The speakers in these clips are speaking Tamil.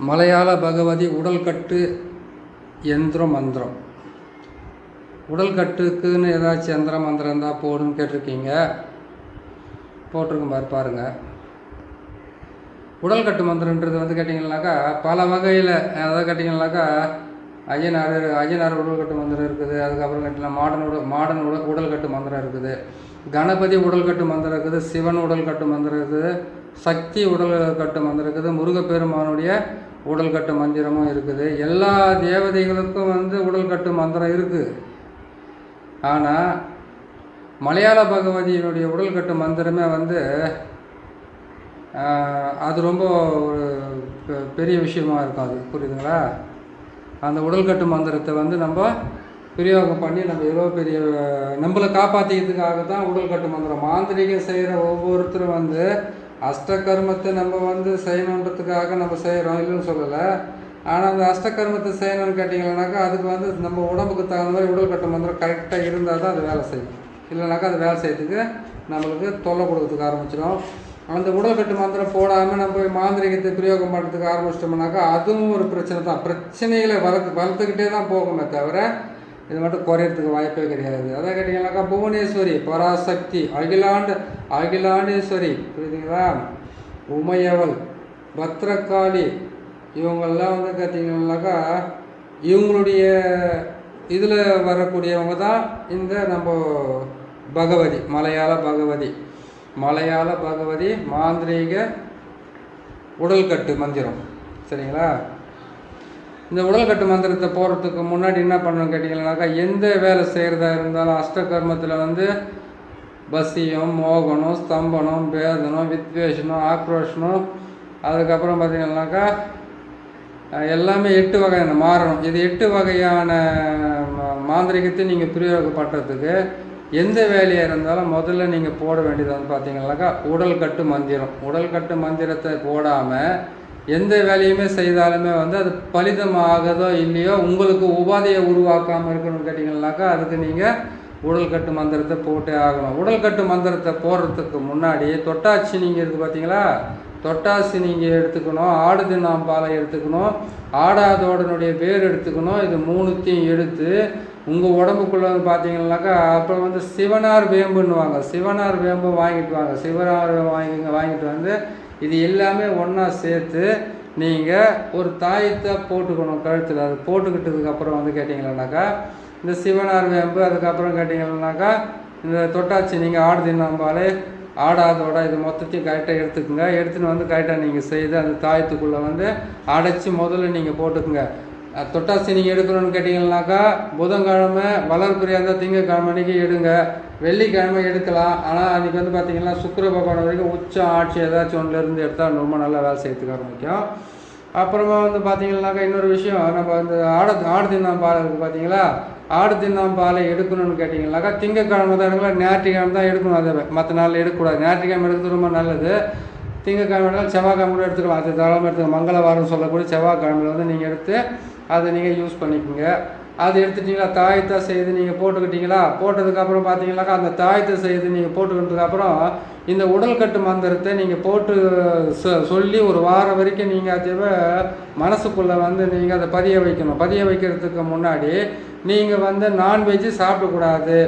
மலையாள பகவதி உடல்கட்டு யந்திர மந்திரம். உடல்கட்டுக்குன்னு ஏதாச்சும் யந்திர மந்திரம் இருந்தால் போடுன்னு கேட்டிருக்கீங்க. போட்டிருக்கும் பாருங்கள். உடல்கட்டு மந்திரன்றது கேட்டிங்கன்னாக்கா பல வகையில், அதாவது கேட்டிங்கன்னாக்கா ஐயனார் உடல்கட்டு மந்திரம் இருக்குது. அதுக்கப்புறம் கேட்டிங்கன்னா மாடன் உடல்கட்டு மந்திரம் இருக்குது. கணபதி உடல்கட்டு மந்திரம் இருக்குது. சிவன் உடல்கட்டு மந்திரம் இருக்குது. சக்தி உடல்கட்டு மந்திரம் இருக்குது. முருகப்பெருமானுடைய உடல்கட்டு மந்திரமும் இருக்குது. எல்லா தேவதைகளுக்கும் உடல்கட்டு மந்திரம் இருக்குது. ஆனால் மலையாள பகவதியினுடைய உடல்கட்டு மந்திரமே அது ரொம்ப ஒரு பெரிய விஷயமா இருக்கும். அது புரியுதுங்களா? அந்த உடல்கட்டு மந்திரத்தை நம்ம பிரயோகம் பண்ணி நம்ம எவ்வளோ பெரிய நம்மளை காப்பாற்றிக்கிறதுக்காக தான் உடல்கட்டு மந்திரம். மாந்திரிகம் செய்கிற ஒவ்வொருத்தரும் அஷ்டகர்மத்தை நம்ம செய்யணுன்றதுக்காக நம்ம செய்கிறோம், இல்லைன்னு சொல்லலை. ஆனால் அந்த அஷ்டகர்மத்தை செய்யணும்னு கேட்டிங்கன்னாக்கா அதுக்கு நம்ம உடம்புக்கு தகுந்த மாதிரி உடல்கட்டு மந்திரம் கரெக்டாக இருந்தால் தான் அது வேலை செய்யும். இல்லைனாக்கா அது வேலை செய்யறதுக்கு நம்மளுக்கு தொல்லை கொடுக்கறதுக்கு ஆரம்பிச்சிடும். அந்த உடல்கட்டு மந்திரம் போடாமல் நம்ம போய் மாந்திரிகத்தை பிரயோகம் பண்ணுறதுக்கு ஆரம்பிச்சிட்டோம்னாக்கா அதுவும் ஒரு பிரச்சனை தான். பிரச்சனைகளை வளர்த்துக்கிட்டே தான் போகுமே தவிர இது மட்டும் குறையறதுக்கு வாய்ப்பே கிடையாது. அதான் கேட்டிங்கன்னாக்கா புவனேஸ்வரி, பராசக்தி, அகிலாண்டேஸ்வரி, புரியுதுங்களா, உமையவள், பத்ரகாளி, இவங்கெல்லாம் கேட்டிங்கன்னாக்கா இவங்களுடைய இதில் வரக்கூடியவங்க தான் இந்த நம்ம பகவதி, மலையாள பகவதி மாந்திரீக உடல்கட்டு மந்திரம். சரிங்களா? இந்த உடல்கட்டு மந்திரத்தை போடுறதுக்கு முன்னாடி என்ன பண்ணணும்னு கேட்டிங்கன்னாக்கா எந்த வேலை செய்கிறதா இருந்தாலும் அஷ்டகர்மத்தில் பசியம், மோகனம், ஸ்தம்பனம், பேதனம், வித்வேஷனம், ஆக்ரோஷனம், அதுக்கப்புறம் பார்த்திங்கன்னாக்கா எல்லாமே 8 வகையான மாறணும். இது 8 வகையான மாந்திரிகத்தை நீங்கள் பிரயோகப்படுறதுக்கு எந்த வேலையாக இருந்தாலும் முதல்ல நீங்கள் போட வேண்டியது பார்த்தீங்கன்னாக்கா உடல்கட்டு மந்திரம். உடல்கட்டு மந்திரத்தை போடாமல் எந்த வேலையுமே செய்தாலுமே அது பலிதமாகதோ இல்லையோ உங்களுக்கு உபாதையை உருவாக்காமல் இருக்கணும்னு கேட்டிங்கன்னாக்கா அதுக்கு நீங்கள் உடல்கட்டு மந்திரத்தை போட்டே ஆகணும். உடல்கட்டு மந்திரத்தை போடுறதுக்கு முன்னாடி தொட்டாச்சி நீங்கள் இருக்குது பார்த்தீங்களா, தொட்டாசி நீங்கள் எடுத்துக்கணும். ஆடு தின்னாம்பாலை எடுத்துக்கணும். ஆடாதோடனுடைய வேர் எடுத்துக்கணும். இது 3த்தையும் எடுத்து உங்கள் உடம்புக்குள்ளே பார்த்தீங்கன்னாக்கா அப்புறம் சிவனார் வேம்புன்னுவாங்க. சிவனார் வேம்பு வாங்கிட்டு வாங்க. சிவனார் வாங்கிட்டு இது எல்லாமே ஒன்றா சேர்த்து நீங்கள் ஒரு தாயத்தை போட்டுக்கணும் கழுத்தில். அது போட்டுக்கிட்டதுக்கப்புறம் கேட்டிங்கன்னாக்கா இந்த சிவனார் வேம்பு, அதுக்கப்புறம் கேட்டிங்கன்னாக்கா இந்த தொட்டாச்சி நீங்கள் ஆடு தின்னாம்பாலை, ஆடாதோட இது மொத்தத்தையும் கரெக்டாக எடுத்துக்கோங்க. எடுத்துன்னு கரெக்டாக நீங்கள் செய்து அந்த தாயத்துக்குள்ளே அடைச்சி முதல்ல நீங்கள் போட்டுக்குங்க. தொட்டாசி நீங்கள் எடுக்கணும்னு கேட்டிங்கன்னாக்கா புதன்கிழமை, வளர்பிரியாக இருந்தால் திங்கக்கிழமை அன்றைக்கி எடுங்க. வெள்ளிக்கிழமை எடுக்கலாம். ஆனால் அன்றைக்கி பார்த்திங்கன்னா சுக்கிர பகவான் வரைக்கும் உச்சம் ஆட்சி ஏதாச்சும் ஒன்றுலேருந்து எடுத்தால் ரொம்ப நல்லா வேலை செய்யறதுக்கு ஆரம்பிக்கும். அப்புறமா பார்த்திங்கன்னாக்கா இன்னொரு விஷயம், நம்ம ஆடு தின்னாம்பாலை இருக்குது பார்த்தீங்களா, ஆடு தின்னாம்பாலை எடுக்கணும்னு கேட்டிங்கன்னாக்கா திங்கக்கிழமை தான் எடுக்கலாம், ஞாயிற்றுக்கிழமை தான் எடுக்கணும். அதை மற்ற நாளில் எடுக்கக்கூடாது. ஞாயிற்றுக்கிழமை எடுக்கிறது ரொம்ப நல்லது. திங்கக்கிழமை செவ்வாய்க்கிழமை கூட எடுத்துக்கலாம். அது தாராளமாக எடுத்துக்கலாம். மங்களவாரம் சொல்லக்கூடிய செவ்வாய்க்கிழமையில் நீங்கள் எடுத்து அதை நீங்கள் யூஸ் பண்ணிக்கோங்க. அது எடுத்துட்டிங்களா, தாயத்தை செய்து நீங்கள் போட்டுக்கிட்டீங்களா, போட்டதுக்கப்புறம் பார்த்தீங்கன்னாக்கா அந்த தாயத்தை செய்து நீங்கள் போட்டுக்கிட்டதுக்கப்புறம் இந்த உடல்கட்டு மந்திரத்தை நீங்கள் போட்டு சொல்லி ஒரு வாரம் வரைக்கும் நீங்கள் அதை மனசுக்குள்ளே நீங்கள் அதை பதிய வைக்கணும். பதிய வைக்கிறதுக்கு முன்னாடி நீங்கள் நான்வெஜ்ஜு சாப்பிடக்கூடாது.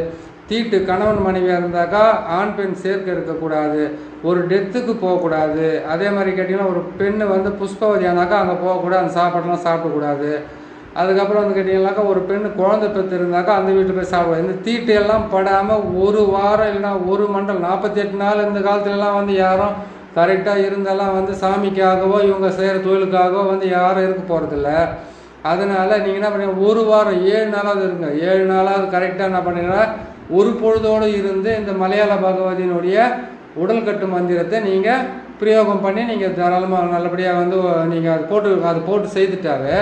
தீட்டு கணவன் மனைவியாக இருந்தாக்கா ஆண் பெண் சேர்க்க இருக்கக்கூடாது. ஒரு டெத்துக்கு போகக்கூடாது. அதே மாதிரி கேட்டிங்கன்னா ஒரு பெண்ணு புஷ்பவதி ஆனாக்கா அங்கே போகக்கூடாது. அந்த சாப்பாடெலாம் சாப்பிடக்கூடாது. அதுக்கப்புறம் கேட்டிங்கன்னாக்கா ஒரு பெண்ணு குழந்தை பெற்று இருந்தாக்கா அந்த வீட்டில் போய் சாப்பிடுவாங்க. இந்த தீட்டு எல்லாம் படாமல் ஒரு வாரம் இல்லைன்னா ஒரு மண்டலம் 48 நாள் இந்த காலத்துலலாம் யாரும் கரெக்டாக இருந்தாலும் சாமிக்காகவோ இவங்க செய்கிற தொழிலுக்காகவோ யாரும் இருக்க போகிறதில்ல. அதனால் நீங்கள் என்ன பண்ணுங்க, ஒரு வாரம் 7 நாளாவது இருங்க. 7 நாளாவது கரெக்டாக என்ன பண்ணுங்கன்னா ஒரு பொழுதோடு இருந்து இந்த மலையாள பகவதியினுடைய உடல்கட்டு மந்திரத்தை நீங்கள் பிரயோகம் பண்ணி நீங்கள் தாராளமாக நல்லபடியாக நீங்கள் அது போட்டு செய்துட்டாவே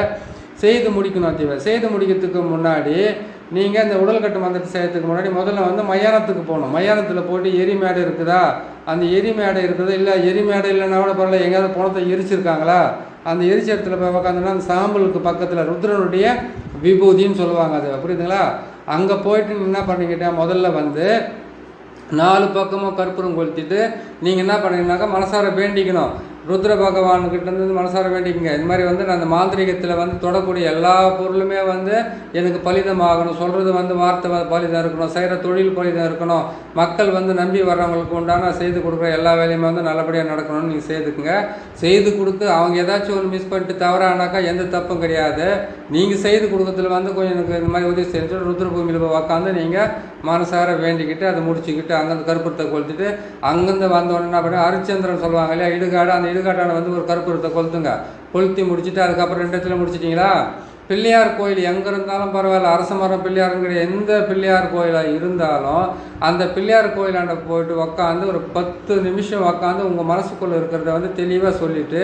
செய்து முடிக்கணும். செய்து முடிக்கிறதுக்கு முன்னாடி நீங்கள் இந்த உடல்கட்டு மந்திரத்தை செய்யறதுக்கு முன்னாடி முதல்ல மயானத்துக்கு போகணும். மயானத்தில் போட்டு எரிமேடை இருக்குதா, அந்த எரிமேடை இருக்குதா, இல்லை எரிமேடை இல்லைன்னா கூட பரவாயில்ல, எங்கேயாவது பணத்தை எரிச்சிருக்காங்களா, அந்த எரிச்ச இடத்துல போய் உக்காந்துன்னா அந்த சாம்பலுக்கு பக்கத்தில் ருத்ரனுடைய விபூதின்னு சொல்லுவாங்க. அது புரியுதுங்களா? அங்கே போயிட்டு என்ன பண்ணிக்கிட்டா முதல்ல 4 பக்கமும் கற்பூரம் கொளுத்திட்டு நீங்கள் என்ன பண்ணுறீங்கன்னாக்கா மனசார வேண்டிக்கணும். ருத்ர பகவான்கிட்ட இருந்து மனசார வேண்டிக்கங்க. இந்த மாதிரி வந்து நான் அந்த மாந்திரிகத்தில் வந்து தொடக்கூடிய எல்லா பொருளுமே வந்து எனக்கு பலிதமாகணும், சொல்கிறது வந்து வார்த்தை பலிதம் இருக்கணும், செய்கிற தொழில் பலிதம் இருக்கணும், மக்கள் வந்து நம்பி வர்றவங்களுக்கு உண்டான செய்து கொடுக்குற எல்லா வேலையுமே வந்து நல்லபடியாக நடக்கணும்னு நீங்கள் செய்துக்குங்க. செய்து கொடுத்து அவங்க ஏதாச்சும் ஒரு மிஸ் பண்ணிட்டு தவறானாக்கா எந்த தப்பும் கிடையாது. நீங்கள் செய்து கொடுக்கறதுல வந்து கொஞ்சம் எனக்கு இந்த மாதிரி உதவி செஞ்சு ருத்ரபூமியில் போய் உக்காந்து நீங்கள் மனசார வேண்டிக்கிட்டு அதை முடிச்சுக்கிட்டு அங்கேருந்து கற்பூரத்தை கொளுத்திட்டு அங்கேருந்து வந்தோடனே என்ன பண்ணி ஹரிச்சந்திரன் சொல்லுவாங்க இல்லையா, இடுகாடு, அந்த இடுகாட்டான வந்து ஒரு கற்பூரத்தை கொளுத்துங்க. கொளுத்தி முடிச்சுட்டு அதுக்கப்புறம் 2 இடத்துல முடிச்சிட்டிங்களா, பிள்ளையார் கோயில் எங்கே இருந்தாலும் பரவாயில்ல, அரச மரம் பிள்ளையாருங்கிற எந்த பிள்ளையார் கோயிலாக இருந்தாலும் அந்த பிள்ளையார் கோயிலாண்ட போயிட்டு உக்காந்து ஒரு 10 நிமிஷம் உக்காந்து உங்கள் மனசுக்குள்ளே இருக்கிறத வந்து தெளிவாக சொல்லிவிட்டு,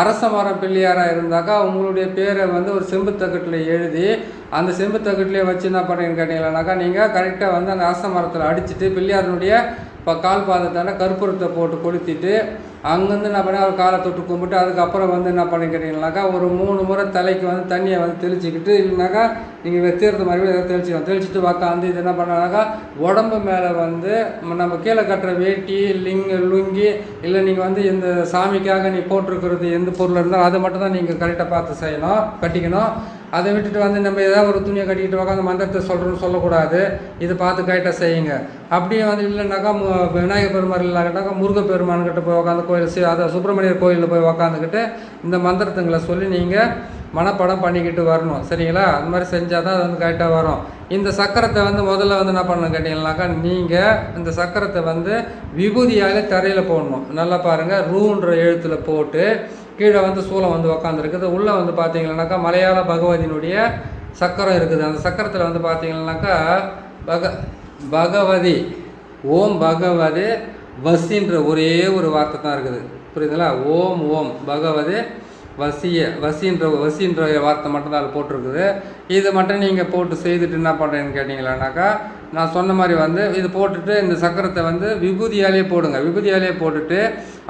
அரச மரம் பிள்ளையாராக இருந்தாக்கா உங்களுடைய பேரை வந்து ஒரு செம்பு தகட்டில் எழுதி அந்த செம்பு தகட்டிலே வச்சு என்ன பண்ணுறீங்கன்னு கேட்டிங்களானாக்கா, நீங்கள் கரெக்டாக வந்து அந்த அரச மரத்தில் அடிச்சுட்டு பிள்ளையாருடைய இப்போ கால் பாதத்தான கற்பூரத்தை போட்டு கொளுத்திட்டு அங்கேருந்து என்ன பண்ணி அவர் காலை தொட்டு கும்பிட்டு அதுக்கப்புறம் வந்து என்ன பண்ணி கேட்டிங்கனாக்கா ஒரு 3 முறை தலைக்கு வந்து தண்ணியை வந்து தெளிச்சிக்கிட்டு, இல்லைனாக்கா நீங்கள் தீர்த்த மாதிரி எதாவது தெளிச்சிட்டு உக்காந்து இது என்ன பண்ணாக்கா உடம்பு மேலே வந்து நம்ம கீழே கட்டுற வேட்டி லுங்கி இல்லை நீங்கள் வந்து இந்த சாமிக்காக நீ போட்டிருக்கிறது எந்த பொருள் இருந்தாலும் அதை மட்டும் தான் நீங்கள் கரெக்டாக பார்த்து செய்யணும், கட்டிக்கணும். அதை விட்டுட்டு வந்து நம்ம ஏதாவது ஒரு துணியை கட்டிக்கிட்டு உட்காந்து மந்திரத்தை சொல்கிறோன்னு சொல்லக்கூடாது. இதை பார்த்து கரெக்டாக செய்யுங்க. அப்படியே வந்து இல்லைனாக்கா விநாயகர் பெருமாள் இல்லாட்டாக்கா முருகப்பெருமான்கிட்ட போய் உட்காந்து கோயில் அதை சுப்பிரமணியர் கோயிலில் போய் உக்காந்துக்கிட்டு இந்த மந்திரத்துங்களை சொல்லி நீங்கள் மனப்படம் பண்ணிக்கிட்டு வரணும். சரிங்களா? அது மாதிரி செஞ்சால் தான் அது வந்து கரெக்டாக வரும். இந்த சக்கரத்தை வந்து முதல்ல வந்து என்ன பண்ணணும் கேட்டிங்கன்னாக்கா, நீங்கள் இந்த சக்கரத்தை வந்து விபூதியாலே தரையில் போடணும். நல்லா பாருங்கள், ரூன்ற எழுத்தில் போட்டு கீழே வந்து சூளம் வந்து உக்காந்துருக்குது. உள்ளே வந்து பார்த்தீங்கன்னாக்கா மலையாள பகவதியினுடைய சக்கரம் இருக்குது. அந்த சக்கரத்தில் வந்து பார்த்தீங்கன்னாக்கா பகவதி ஓம் பகவதி வசின்ற ஒரே ஒரு வார்த்தை தான் இருக்குது. புரியுதுங்களா? ஓம் ஓம் பகவதி வசின்ற வார்த்தை மட்டும் தான் அது போட்டிருக்குது. இதை மட்டும் நீங்கள் போட்டு செய்துட்டு என்ன பண்ணுறேன்னு கேட்டிங்களானாக்கா, நான் சொன்ன மாதிரி வந்து இது போட்டுட்டு இந்த சக்கரத்தை வந்து விபூதியாலே போடுங்க. விபூதியாலே போட்டுட்டு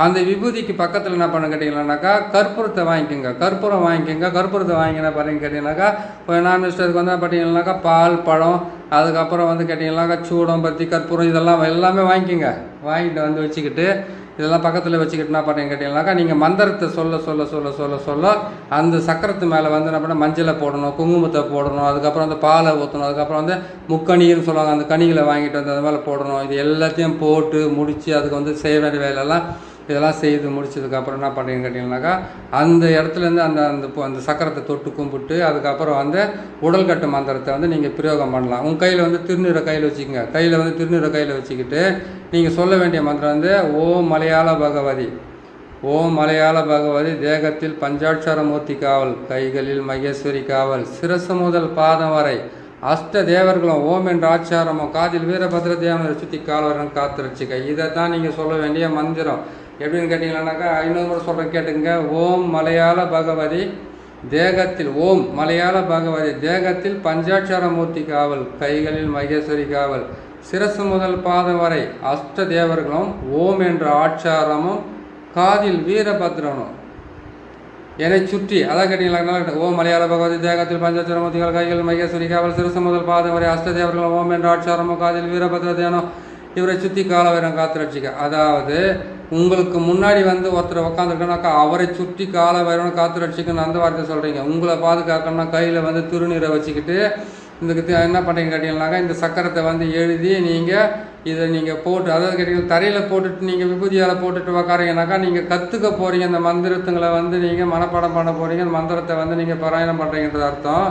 அந்த விபூதிக்கு பக்கத்தில் என்ன பண்ண கேட்டிங்களானாக்கா கற்பூரத்தை வாங்கிக்கோங்க. கற்பூரத்தை வாங்கிக்கினா பாருங்க கேட்டிங்கனாக்கா, இப்போ நான்வெஜ்க்கு வந்து பார்த்தீங்கன்னாக்கா பால் பழம் அதுக்கப்புறம் வந்து கேட்டிங்கன்னாக்கா சூடம் பத்தி கற்பூரம் இதெல்லாம் எல்லாமே வாங்கிக்கோங்க. வாங்கிட்டு வந்து வச்சுக்கிட்டு இதெல்லாம் பக்கத்தில் வச்சுக்கிட்டு என்ன பண்ணுறீங்க கேட்டிங்கனாக்கா, நீங்கள் மந்திரத்தை சொல்ல அந்த சக்கரத்து மேலே வந்து என்ன பண்ண மஞ்சளை போடணும், குங்குமத்தை போடணும், அதுக்கப்புறம் அந்த பாலை ஊற்றணும், அதுக்கப்புறம் வந்து முக்கணின்னு சொல்லுவாங்க அந்த கனிகளை வாங்கிட்டு வந்து அது மேலே போடணும். இது எல்லாத்தையும் போட்டு முடித்து அதுக்கு வந்து செய்ய வேண்டிய வேலையெல்லாம் இதெல்லாம் செய்து முடிச்சதுக்கப்புறம் என்ன பண்ணுறீங்கன்னு கேட்டிங்கனாக்கா, அந்த இடத்துலேருந்து அந்த சக்கரத்தை தொட்டு கும்பிட்டு அதுக்கப்புறம் வந்து உடல் கட்டு மந்திரத்தை வந்து நீங்கள் பிரயோகம் பண்ணலாம். உங்கள் கையில் வந்து திருநீரை கையில் வச்சுக்கோங்க. திருநீரை கையில் வச்சுக்கிட்டு நீங்கள் சொல்ல வேண்டிய மந்திரம் வந்து ஓம் மலையாள பகவதி தேகத்தில் பஞ்சாட்சர மூர்த்தி காவல், கைகளில் மகேஸ்வரி காவல், சிரசு முதல் பாதம் வரை அஷ்ட தேவர்களும் ஓம் என்ற ஆச்சாரமும், காதில் வீரபத்ர தேவனை சுற்றி கால்வரன் காத்து ரட்சிக்க. இதை தான் நீங்கள் சொல்ல வேண்டிய மந்திரம். எப்படின்னு கேட்டிங்கன்னாக்கா, இன்னொரு முறை சொல்கிறேன் கேட்டுங்க. ஓம் மலையாள பகவதி தேகத்தில் பஞ்சாட்சர மூர்த்தி காவல், கைகளில் மகேஸ்வரி காவல், சிரசு முதல் பாதம் வரை அஷ்ட தேவர்களும் ஓம் என்ற ஆச்சாரமும், காதில் வீரபத்ரனும் என்னை சுற்றி. அதான் கேட்டீங்களா? ஓம் மலையாள பகவதி தேகத்தில் பஞ்சாட்சர மூர்த்திகள், கைகளில் மகேஸ்வரி காவல், சிரசு முதல் பாதம் வரை அஷ்ட தேவர்களும் ஓம் என்ற ஆச்சாரமும், காதில் வீரபத்ர தேவனும் இவரை சுற்றி காலவரம் காத்து ரட்சிக்க. அதாவது உங்களுக்கு முன்னாடி வந்து ஒருத்தர் உக்காந்துருக்கனாக்கா அவரை சுற்றி காலவரம் காத்து ரட்சிக்கணும்னு அந்த வார்த்தை சொல்கிறீங்க. உங்களை பாதுகாக்கணும்னா கையில் வந்து திருநீரை வச்சுக்கிட்டு என்ன பண்ணுறீங்க கேட்டிங்கன்னாக்கா, இந்த சக்கரத்தை வந்து எழுதி இதை நீங்கள் போட்டு, அதாவது கேட்டிங்கன்னா தரையில் போட்டுட்டு நீங்கள் விபூதியால் போட்டுட்டு உக்காரீங்கனாக்கா நீங்கள் கற்றுக்க போகிறீங்க. இந்த மந்திரத்துங்களை வந்து நீங்கள் மனப்பாடம் பண்ண போகிறீங்க. இந்த மந்திரத்தை வந்து நீங்கள் பாராயணம் பண்ணுறீங்கன்றது அர்த்தம்.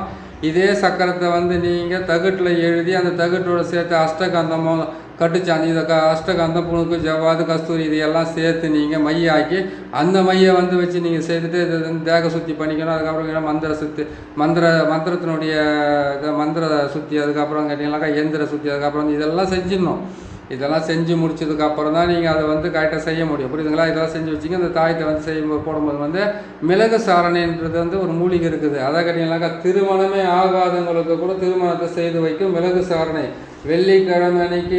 இதே சக்கரத்தை வந்து நீங்கள் தகட்டில் எழுதி அந்த தகட்டோடு சேர்த்து அஷ்டகந்தமும் கட்டுச்சாந்தி, இதை அஷ்டகந்தம், புணுக்கு, ஜவ்வாது, கஸ்தூரி இதையெல்லாம் சேர்த்து நீங்கள் மையாக்கி அந்த மையை வந்து வச்சு நீங்கள் செய்துட்டு இது வந்து தேக சுத்தி பண்ணிக்கணும். அதுக்கப்புறம் மந்திரத்தினுடைய மந்திர சுத்தி, அதுக்கப்புறம் கேட்டிங்கனாக்கா எந்திர சுத்தி, அதுக்கப்புறம் இதெல்லாம் செஞ்சிடணும். இதெல்லாம் செஞ்சு முடிச்சதுக்கப்புறம் தான் நீங்கள் அதை வந்து கரெக்டாக செய்ய முடியும். புரியுதுங்களா? இதெல்லாம் செஞ்சு வச்சுங்க. இந்த தாயத்தை வந்து போடும்போது வந்து மிளகு சாரணைன்றது வந்து ஒரு மூலிகை இருக்குது. அதை கேட்டிங்கனாக்கா திருமணமே ஆகாதவங்களுக்கு கூட திருமணத்தை செய்து வைக்கும் மிளகு சாரணை. வெள்ளிக்கிழமை அன்னைக்கு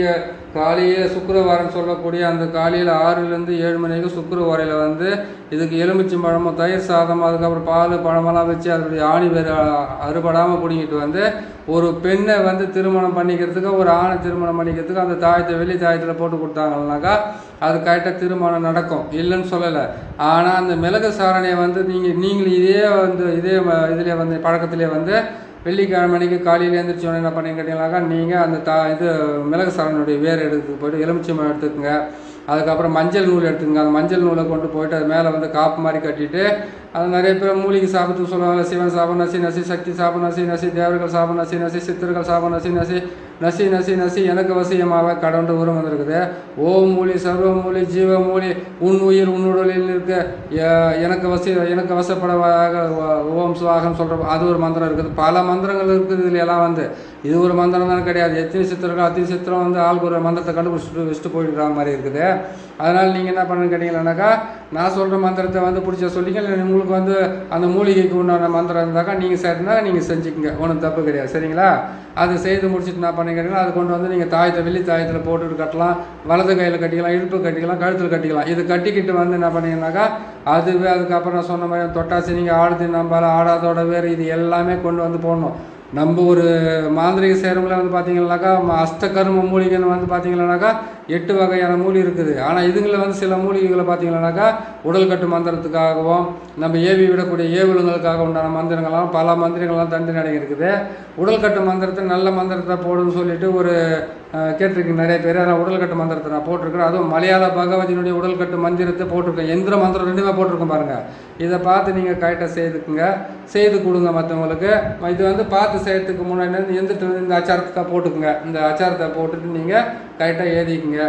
காலையில் சுக்கிரவாரம் சொல்லக்கூடிய அந்த காலையில் 6லேருந்து 7 மணிக்கு சுக்கிரவாரையில் வந்து இதுக்கு எலுமிச்சம்பழமும் தயிர் சாதம் அதுக்கப்புறம் பால் பழமெல்லாம் வச்சு அதனுடைய ஆணி வேறு அறுபடாமல் பிடிங்கிட்டு வந்து ஒரு பெண்ணை வந்து திருமணம் பண்ணிக்கிறதுக்கு ஒரு ஆணை திருமணம் பண்ணிக்கிறதுக்கு அந்த தாயத்தை வெள்ளி தாயத்தில் போட்டு கொடுத்தாங்கன்னாக்கா அது கரெக்டாக திருமணம் நடக்கும், இல்லைன்னு சொல்லலை. ஆனால் அந்த மிளகு சாரணையை வந்து நீங்கள் இதே இதில் வந்து பழக்கத்திலே வந்து வெள்ளிக்கிழமை அன்னைக்கு காலையில் எழுந்திரிச்சோன்னே என்ன பண்ணி கேட்டிங்கனாக்கா நீங்கள் அந்த மிளகு சாரனுடைய வேர் எடுத்து போய்ட்டு எலுமிச்சம்பழம் எடுத்துக்கோங்க. அதுக்கப்புறம் மஞ்சள் நூல் எடுத்துக்கோங்க. அந்த மஞ்சள் நூலை கொண்டு போயிட்டு அது மேலே வந்து காப்பு மாதிரி கட்டிட்டு அது நிறைய பேர் மூலிகை சாப்பிட்டு சொல்லுவாங்க. சிவன் சாபம் நசி நசி, சக்தி சாபம் நசி நசி, தேவர்கள் சாபம் நசி நசி, சித்தர்கள் சாபம் நசி நசி, நசி நசி நசி எனக்கு வசியமாக கடவுண்டு உரம் வந்திருக்குது. ஓம் மூலி சர்வ மூலி ஜீவ மூலி உன் உயிர் உன்னுடலில் இருக்க எனக்கு வசப்படவாக ஓம் சுவாகம் சொல்கிற அது ஒரு மந்திரம் இருக்குது. பல மந்திரங்கள் இருக்குது இதில் எல்லாம் வந்து. இது ஒரு மந்திரம் தானே கிடையாது. எத்தனை சித்திரங்கள் அத்தனை சித்திரம் வந்து ஆளுக்கு ஒரு மந்திரத்தை கண்டுபிடிச்சிட்டு வச்சுட்டு போயிடுற மாதிரி இருக்குது. அதனால் நீங்கள் என்ன பண்ணுன்னு கேட்டிங்கன்னாக்கா நான் சொல்கிற மந்திரத்தை வந்து பிடிச்ச சொல்லிங்க. இல்லை உங்களுக்கு வந்து அந்த மூலிகைக்கு உண்டான மந்திரம் இருந்தாக்கா நீங்கள் சேர்த்துனா நீங்கள் செஞ்சுக்கோங்க, ஒன்றும் தப்பு கிடையாது. சரிங்களா? அது செய்து முடிச்சுட்டு நான் பண்ணி கேட்டிங்கன்னா அது கொண்டு வந்து நீங்கள் தாயத்தை வெள்ளி தாயத்தில் போட்டுட்டு கட்டலாம், வலது கையில் கட்டிக்கலாம், இடுப்பு கட்டிக்கலாம், கழுத்தில் கட்டிக்கலாம். இது கட்டிக்கிட்டு வந்து என்ன பண்ணிங்கன்னாக்கா அதுவே அதுக்கப்புறம் நான் சொன்ன மாதிரி தொட்டாசி நீங்கள் ஆடுது நம்பால் ஆடாதோட வேறு இது எல்லாமே கொண்டு வந்து போடணும். நம்ம ஒரு மாந்திரிக சேரங்களை வந்து பார்த்திங்கனாக்கா அஷ்டகர்ம மூலிகைன்னு வந்து பார்த்திங்கனாக்கா 8 வகையான மூலிகை இருக்குது. ஆனால் இதுங்களில் வந்து சில மூலிகைகளை பார்த்திங்கனாக்கா உடல் கட்டு மந்திரத்துக்காகவும் நம்ம ஏவி விடக்கூடிய ஏவுலங்களுக்காக உண்டான மந்திரங்கள்லாம் பல மந்திரங்கள்லாம் தண்டனை இருக்குது. உடல் கட்டு மந்திரத்தை நல்ல மந்திரத்தை போடுன்னு சொல்லிட்டு ஒரு கேட்டிருக்கேன் நிறைய பேர். ஆனால் உடல் கட்டு மந்திரத்தை நான் போட்டிருக்கிறேன். அதுவும் மலையாள பகவதியினுடைய உடல் கட்டு மந்திரத்தை போட்டிருக்கேன். எந்திர மந்திரம் 2மே போட்டிருக்கேன் பாருங்கள். இதை பார்த்து நீங்கள் கரெக்டாக செய்து கொடுங்க மற்றவங்களுக்கு. இது வந்து பார்த்து செய்யறதுக்கு முன்னாடி இந்த அச்சாரத்தை போட்டுக்குங்க. இந்த அச்சாரத்தை போட்டுட்டு நீங்கள் கரெக்டாக எழுதிக்குங்க.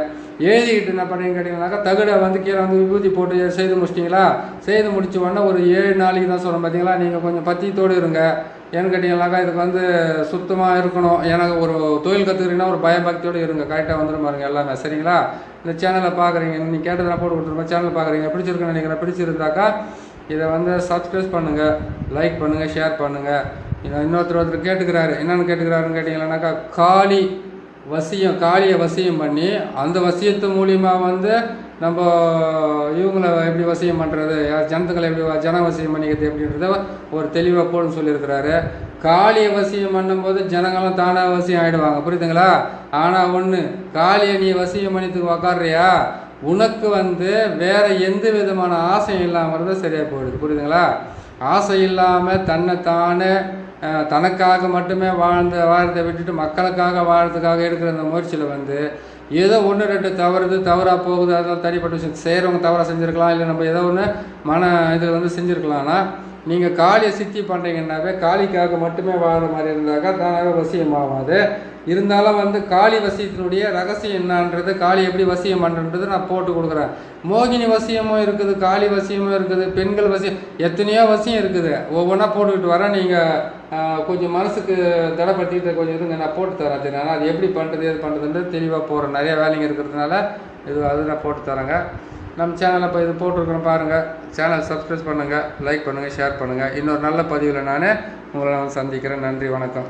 எழுதிக்கிட்டு என்ன பண்ணுறீங்க கேட்டிங்கனாக்கா தகுடை வந்து கீழே வந்து விபூதி போட்டு செய்து முடிச்சிட்டிங்களா? செய்து முடிச்ச உடனே ஒரு 7 நாளைக்கு தான் சொல்கிறேன் பார்த்தீங்களா? நீங்கள் கொஞ்சம் பத்தியத்தோடு இருங்க. ஏன்னு கேட்டிங்கனாக்கா இதுக்கு வந்து சுத்தமாக இருக்கணும். எனக்கு ஒரு தொழில் கற்றுக்கிறீங்கன்னா ஒரு பயபக்தியோடு இருங்க. கரெக்டாக வந்துடும் பாருங்கள் எல்லாமே. சரிங்களா? இந்த சேனலை பார்க்குறீங்க, நீங்கள் கேட்டதை நான் போட்டு கொடுத்துருப்பேன். சேனல் பார்க்குறீங்க, பிடிச்சிருக்குன்னு நினைக்கிறேன். பிடிச்சிருந்தாக்கா இதை வந்து சப்ஸ்கிரைப் பண்ணுங்கள், லைக் பண்ணுங்கள், ஷேர் பண்ணுங்கள். இன்னொருத்தர் கேட்டுக்கிறாரு. என்னென்னு கேட்டுக்கிறாருன்னு கேட்டிங்கன்னாக்கா காளியை வசியம் பண்ணி அந்த வசியத்து மூலியமாக வந்து நம்ம இவங்களை எப்படி வசியம் பண்ணுறது, ஜனத்துக்களை எப்படி வசியம் பண்ணிக்கிறது எப்படின்றத ஒரு தெளிவாக போடுன்னு சொல்லியிருக்கிறாரு. காளியை வசியம் பண்ணும்போது ஜனங்களும் தானாக வசியம் ஆகிடுவாங்க, புரியுதுங்களா? ஆனால் ஒன்று, காளியை நீ வசியம் பண்ணித்துக்கு உக்காடுறியா, உனக்கு வந்து வேறு எந்த விதமான ஆசையும் இல்லாமல் இருந்தால் சரியாக போயிடுது, புரியுதுங்களா? ஆசை இல்லாமல் தன்னைத்தானே தனக்காக மட்டுமே வாழ்றதை விட்டுட்டு மக்களுக்காக வாழ்றதுக்காக எடுக்கிற அந்த முயற்சியில் வந்து ஏதோ 1-2 தவறாக போகுது. அதெல்லாம் தனிப்பட்ட விஷயம். செய்கிறவங்க தவறாக செஞ்சுருக்கலாம், இல்லை நம்ம ஏதோ ஒன்று இதில் வந்து செஞ்சுருக்கலாம்னா நீங்கள் காளியை சித்தி பண்ணுறீங்கன்னாவே காளிக்காக மட்டுமே வாழ்கிற மாதிரி இருந்தாக்கா தானாகவே வசியம் ஆகாது. இருந்தாலும் வந்து காளி வசியத்தினுடைய ரகசியம் என்னன்றது, காளி எப்படி வசியம் பண்ணுறது நான் போட்டு கொடுக்குறேன். மோகினி வசியமும் இருக்குது, காளி வசியமும் இருக்குது, பெண்கள் வசியம், எத்தனையோ வசியம் இருக்குது. ஒவ்வொன்றா போட்டுக்கிட்டு வரேன். நீங்கள் கொஞ்சம் மனசுக்கு தடைப்படுத்திக்கிட்டு கொஞ்சம் இருங்க, நான் போட்டு தரேன். தெரியும், ஆனால் அது எப்படி பண்ணுறது எது பண்ணுறதுன்றது தெளிவாக போகிறேன். நிறைய வேலைங்க இருக்கிறதுனால அது நான் போட்டு தரேங்க. நம்ம சேனலில் இப்போ இது போட்டிருக்கிறோம் பாருங்கள். சேனல் சப்ஸ்கிரைப் பண்ணுங்கள், லைக் பண்ணுங்கள், ஷேர் பண்ணுங்கள். இன்னொரு நல்ல பதிவில் நான் உங்களை சந்திக்கிறேன். நன்றி, வணக்கம்.